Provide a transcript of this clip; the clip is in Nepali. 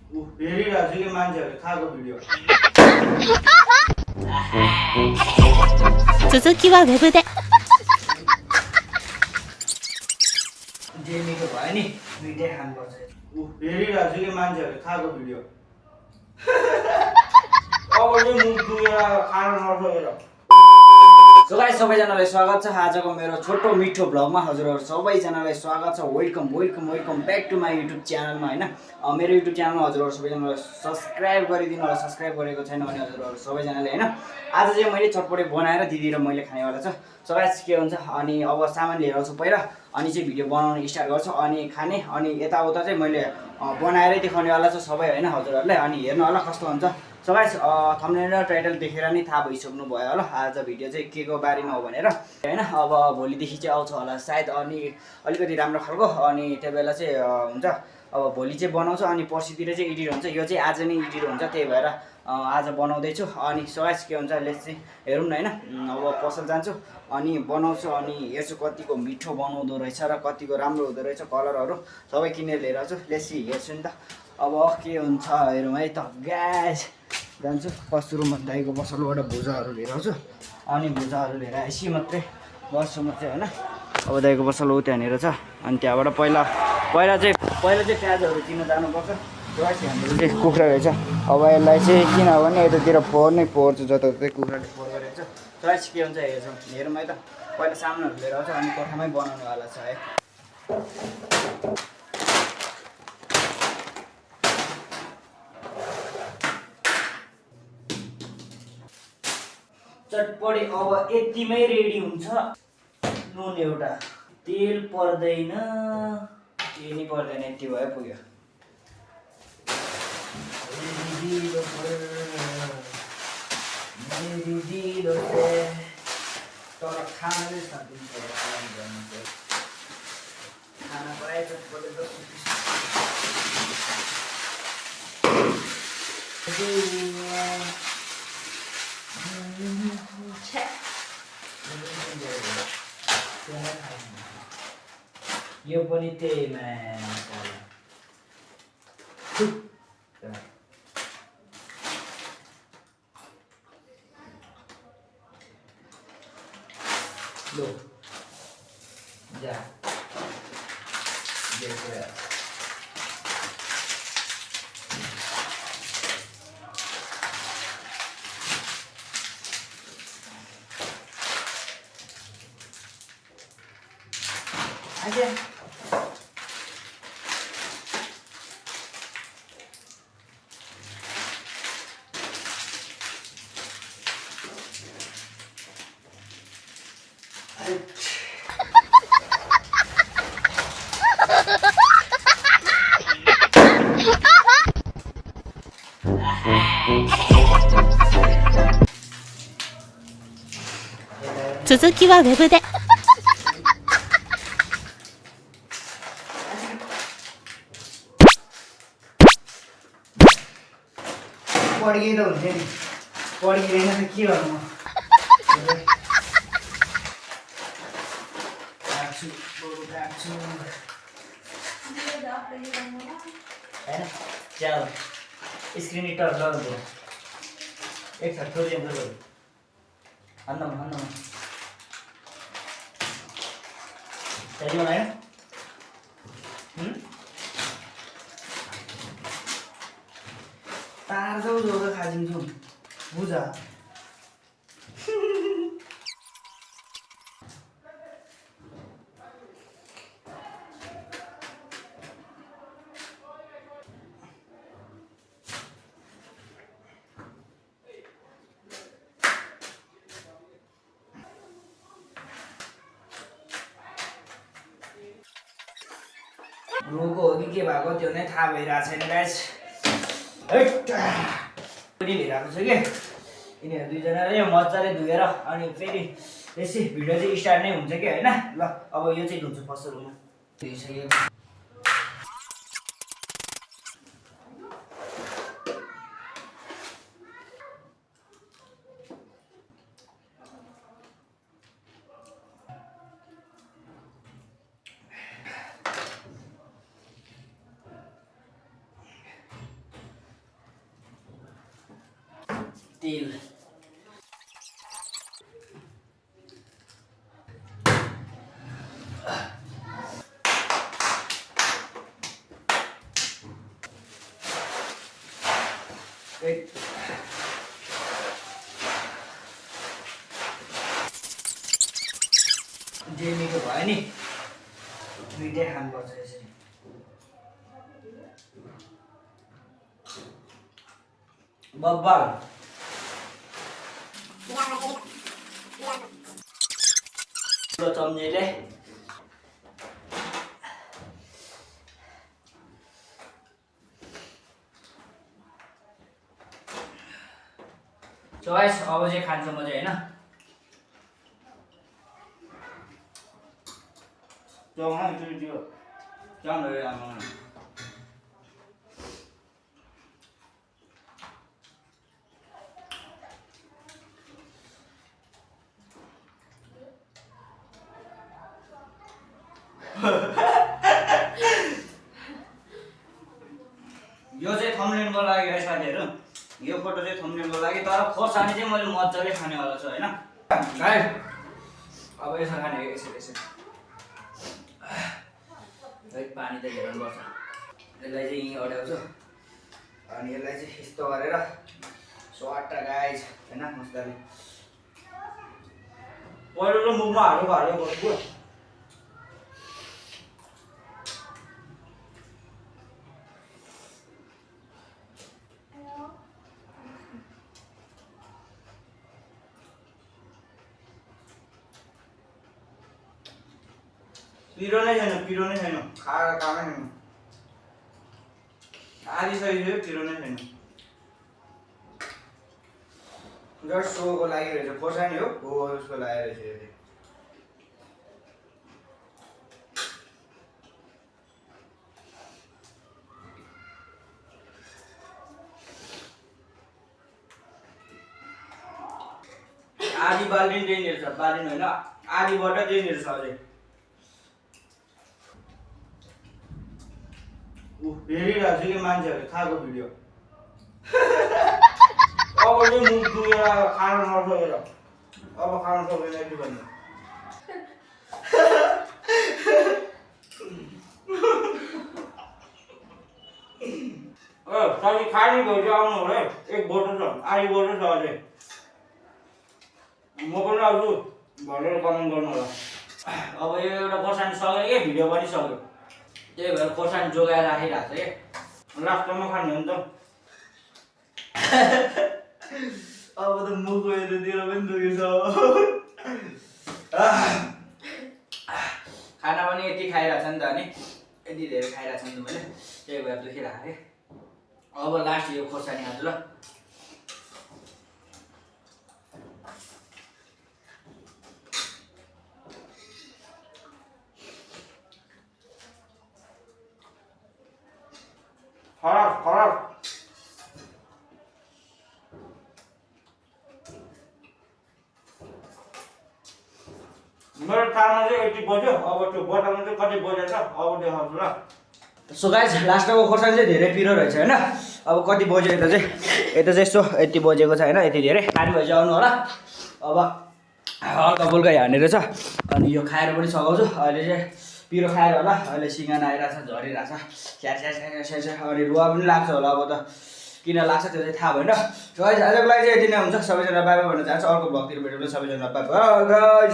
हेरिरहेको छु कि मान्छेहरूले खाएको भिडियो 続きはウェブで जे मिठो भयो नि मिठै खानुपर्छ हेरिरहेको छु कि मान्छेहरूले खाएको भिडियो अब चाहिँ मुख दुखेर खान नसकेर सो गाइस सबैजनालाई स्वागत छ आजको मेरो छोटो मिठो भ्लगमा हजुरहरु सबैजनालाई स्वागत छ welcome back to my YouTube च्यानलमा हैन मेरो युट्युब च्यानलमा हजुरहरु सबैजनालाई सब्स्क्राइब गरिदिनु होला सब्स्क्राइब गरेको छैन भने हजुरहरु सबैजनाले हैन आज चाहिँ मैले चटपटे बनाएर दिदी र मैले खानेवाला छ सो गाइस के हुन्छ अनि अब सामान लिएर आउँछु पहिला अनि चाहिँ भिडियो बनाउन स्टार्ट गर्छु अनि खाने अनि यताउता चाहिँ मैले बनाएरै देखाउनेवाला छ सबै हैन हजुरहरुलाई अनि हेर्नु होला कस्तो हुन्छ सो गाइस थम्बनेल र टाइटल देखेर नि थाहा भइसक्नु भयो होला आज भिडियो चाहिँ के को बारेमा हो भनेर हैन अब भोलिदेखि चाहिँ आउँछ होला सायद अनि अलिकति राम्रो खालको अनि त्यो बेला चाहिँ हुन्छ अब भोलि चाहिँ बनाउँछु अनि पर्सितिर चाहिँ एडिट हुन्छ यो चाहिँ आज नै एडिट हुन्छ त्यही भएर आज बनाउँदै छु अनि सो गाइस के हुन्छ लेट्स चाहिँ हेरौँ न हैन अब पसल जान्छु अनि बनाउँछु अनि हेर्छु कतिको मिठो बनाउँदो रहेछ र कतिको राम्रो हुँदो रहेछ कलरहरू सबै किनेर लिएर आउँछु लेट्स हेर्छु नि त अब के हुन्छ हेरौँ है त गाइस जान्छु पसरुमा दाइको पसलबाट भुजाहरू लिएर आउँछु अनि भुजाहरू लिएर आएपछि मात्रै गर्छु म चाहिँ हैन अब दाइको पसल उ त्यहाँनिर छ अनि त्यहाँबाट पहिला चाहिँ प्याजहरू किन्न जानुपर्छ हाम्रो चाहिँ कुखुरा रहेछ अब यसलाई चाहिँ किनभने यतातिर फोहोर नै फोहोर छ जताततै कुखुराले फोहोर गरेको छ चोइस के हुन्छ हेरौँ है त पहिला सामानहरू लिएर आउँछ अनि कोठामै बनाउनेवाला छ है चटपटे अब यतिमै रेडी हुन्छ नुन एउटा तेल पर्दैन केही नि पर्दैन यति भयो पुग्यो तर खानाले सकिन्छ खाना पाए चटपटे यो पनि त्यही लो जा आजा続きはウェブで पड्किए त हुन्थ्यो नि पड्किँदैन त के गर्नु होइन च्याउ स्क्रिन टच गर्नु एक छाट छोरी हन्नमा चाहियो होला तार जाऊ जोर खादिन्छौँ बुझ रोगो हो कि के भएको त्यो नै थाहा भइरहेको छैन गाइस पनि लिइरहेको छु कि यिनीहरू दुईजनाले मजाले धुएर अनि फेरि यसै भिडियो चाहिँ स्टार्ट नै हुन्छ कि होइन ल अब यो चाहिँ धुन्छु पसलमा धुइसकेको तेल जे मिठो भयो नि मिठै खानुपर्छ यसरी बब्बर चम्चीले सो गाइस अब चाहिँ खान्छु म चाहिँ हैन त्यो राम्रो राम्रो यो चाहिँ थम्बनेलको लागि है साथीहरु यो फोटो चाहिँ थम्बनेलको लागि तर खोर्सानी चाहिँ मैले मज्जाले खानेवाला छु हैन गाइस अब यसो खाने यसरी पानी त हेर्नुपर्छ यसलाई चाहिँ यहीँ अड्याउँछु अनि यसलाई चाहिँ यस्तो गरेर स्वाटा गाइस हैन मजाले पहिलो त मुखमा हालेको गर्छु पिरो नै छैन खाएर कामै छैन आधी सही पिरो नै छैन जस्ट सोको लागि रहेछ खोर्सानी हो उसको लागि रहेछ आधी बाल्टिन दिने रहेछ बाल्टिन होइन आधीबाट दिने रहेछ अझै हेरिरहेको छु कि मान्छेहरूले खाएको भिडियो अब चाहिँ मुख दुखेर खान नसकेर अब खान सक्दैन कि भन्ने साथी खाने भयो चाहिँ आउनु होला है एक बोटल छ आधी बोटल छ अझै म पनि आउँछु भनेर कमेन्ट गर्नु होला अब यो एउटा खोर्सानी सक्यो कि भिडियो पनि सक्यो त्यही भएर खोर्सानी जोगाएर राखिरहेको छ कि लास्टमा खाने हो नि त अब त मुखको यतातिर पनि दुखेछ खाना पनि यति खाइरहेको छ नि त अनि यति धेरै खाइरहेको छ नि त मैले त्यही भएर दुखिरहेको कि अब लास्ट यो खोर्सानी खान्छु ल खराब मेरो टाइममा चाहिँ यति बज्यो अब त्यो बटामा चाहिँ कति बजेछ अब देखाउँछु ल सो गाइस लास्टको खोर्सानी चाहिँ धेरै पिरो रहेछ हैन अब कति बज्यो यता चाहिँ यसो यति बजेको छ हैन यति धेरै खाने भएपछि आउनु होला अब हल्का फुल्का हानेर छ अनि यो खाएर पनि सघाउँछु अहिले चाहिँ पिरो खाएर होला अहिले सिँगाना आइरहेछ झरिरहेछ स्यास्यास्यास्या अनि रुवा पनि लाग्छ होला अब त किन लाग्छ त्यो चाहिँ थाहा भएन सो गाइस आजको लागि चाहिँ यति नै हुन्छ सबैजना बाइ बाइ भन्न चाहन्छु अर्को भ्लगतिर भेट्नु सबैजना बाइ बाइ गाइस